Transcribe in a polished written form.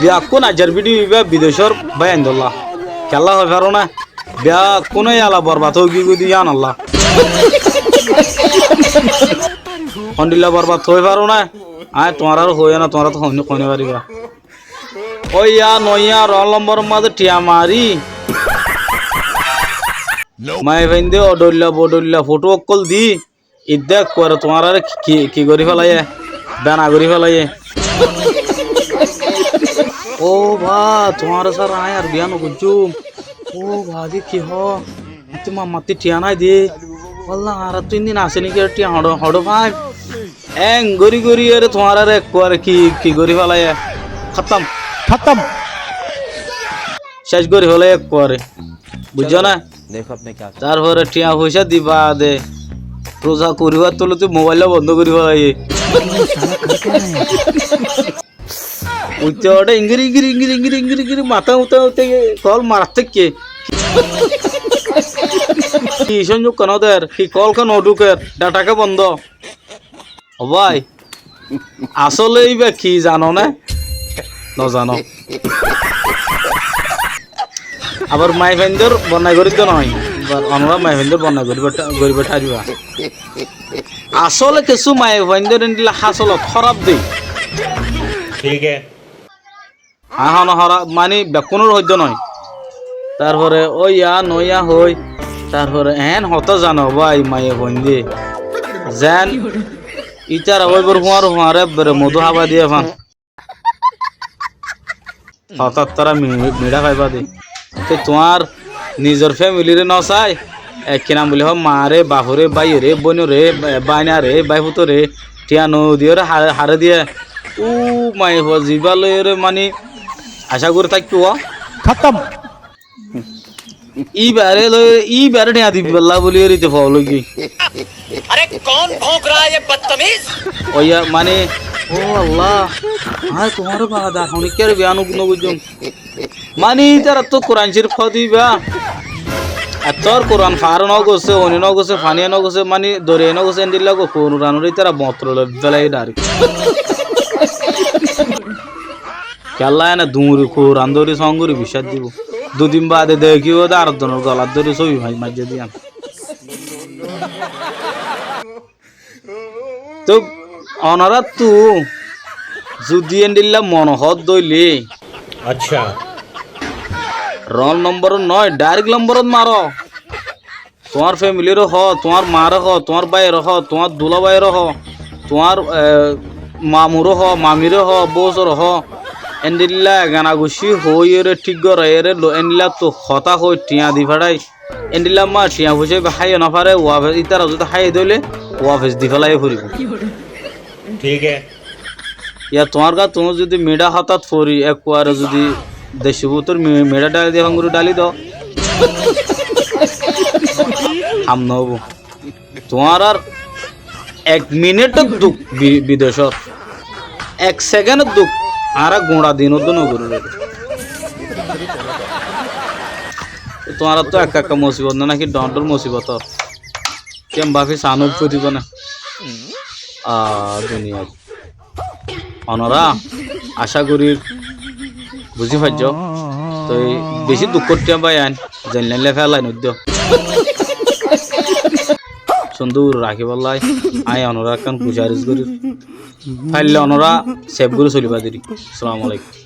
বিয়া কোন আজার ভিডিও বিদেশর বাই আইন্দল্লাহ খেলা হয় পারো না বিয়া কোন আলা বরবাদ হোক দিয়ান আল্লাহ হন্ডিল্লা বরবাদ হয়ে পারো না আয় তোমার আর হয়ে না তোমরা তো কনে পারিবা ওই নইয়া রল নম্বর মাঝে টিয়া মারি মাই ভাইন্দে অডল্লা বডল্লা ফটো অকল দি ইদ্যাক করে তোমার আর কি করি ফেলাইয়ে বেনা করি ফেলাইয়ে ও ভা তোমার স্যার আয় আর বিয়া নকুজু ও ভাজি কি হ তোমার মাতি টিয়া নাই দে বললাম আর 3 দিন আসে নাকি টিয়া হড়ো ভাই এং গরি গরি আরে তোমার আর এক করে কি করি ফেলাইয়ে খতম খতম শেষ করি হলে এক করে বুঝছো না देखो आपने क्या তারপরে টিয়া পয়সা দিবা দে রোজা করিবার তোলে তুই মোবাইলটা বন্ধ করি ফেলাই উঠতে ওটা ইংরি ইংরি ইংরি ইংরি ইংরি ইংরি মাথা উঠতে উঠতে কল মারতে কে কি সংযোগ কেন ওদের কি কল কেন ঢুকের ডাটাকে বন্ধ ও ভাই আসলে এই বা কি জানো না জানো আবার মাই ফেন্ডর বন্যায় করি তো নয় আমরা মাই ফেন্ডর বন্যায় করিবা ঠারিবা আসলে কিছু মাই ফেন্ডর এন্ডিলা হাসল খারাপ দেই ठीक है হন হরা মানে বেকুনোর হইতো নয় তারপরে ওই নইয়া হই তারপরে এন হত জানো ভাই মায়ে ফেন্ডে যেন ইটার ওইবর হুয়ারে বরে মধু হাবা দিয়ে ফান হঠাৎ তারা মিঠা খাইবা দে তোমার নিজের ফ্যামিলিরে নচাই এক নাম বলে হ মা রে বাহুরে বাই রে বোন রে বাইনা রে বাইপুতো রে টিয়া নদীয় হারে দিয়ে ও মাই জিবালয় মানে আশা করে থাকতো খতম ইবারে টিয়া দিবি বল্লা বলি রিতে ফল কি अरे कौन भौंक रहा है ये बदतमीज ওইয়া মানে ও আল্লাহ হ্যাঁ তোমার বাদা হনি কে বিয়ানো গুনো বুঝুম মানে তারা তো কোরআন শরীফ দিবা এতর কোরআন ফার ন গছে অনি ন গছে ফানি ন গছে মানে দরে ন গছে এন্দিলা গো কোরআনুরি তারা মন্ত্র লবেলাই ডারি কেলা না দুমুরি কোরআন দরি সঙ্গুরি বিশ্বাস দিব দুদিন বাদে দেখিও আর দনের গলার দরি ছবি ভাই মাঝে দিয়ান তো অনারা তু যদি এন্ডিল্লা মনোহর দইলে अच्छा রল নম্বর নয় ডাইরেক্ট নম্বরত মারো তোমার ফ্যামিলির হ তোমার মার হ তোমার বাইর হ তোমার দুলা বাইর হ তোমার মামুর হ মামির হ বৌসর হ এন্ডিল্লা গানাগুছি হই রে ঠিক গরে এন্ডিল্লা তো হতা হই টিয়া দি ফাড়াই এন্ডিল্লা মা টিয়া বুঝে হাই না পারে ওয়াফেস ইতারা যদি হাই দইলে ওয়াফেস দি ফেলাই ফুরিব ठीक है ইয়া তোমার গা তুমি যদি মেডা হঠাৎ ফরি একবারে যদি দেশবু তোর মেডা ডালি দিয়ে ভাঙ্গুরি ডালি দাও হাম নব তোমার আর 1 মিনিটের দুঃখ বিদেশর 1 সেকেন্ডের দুঃখ আর গোড়া দিনও তো নগর তোমার তো একা মুসিবত না নাকি ডন্ডর মুসিবত কেম বাফি সানুক দিব না দুনিয়া অনরা আশা করি বুঝি পাইছ তো বেশি দুঃখ পাই আইন জানলে ফেলাই নদ্য সুন্দর রাখি বললাই আই অনরা কান গুজারিশ করি ফাইলে অনরা সেভ করে চলিবা দিদি আসসালামু আলাইকুম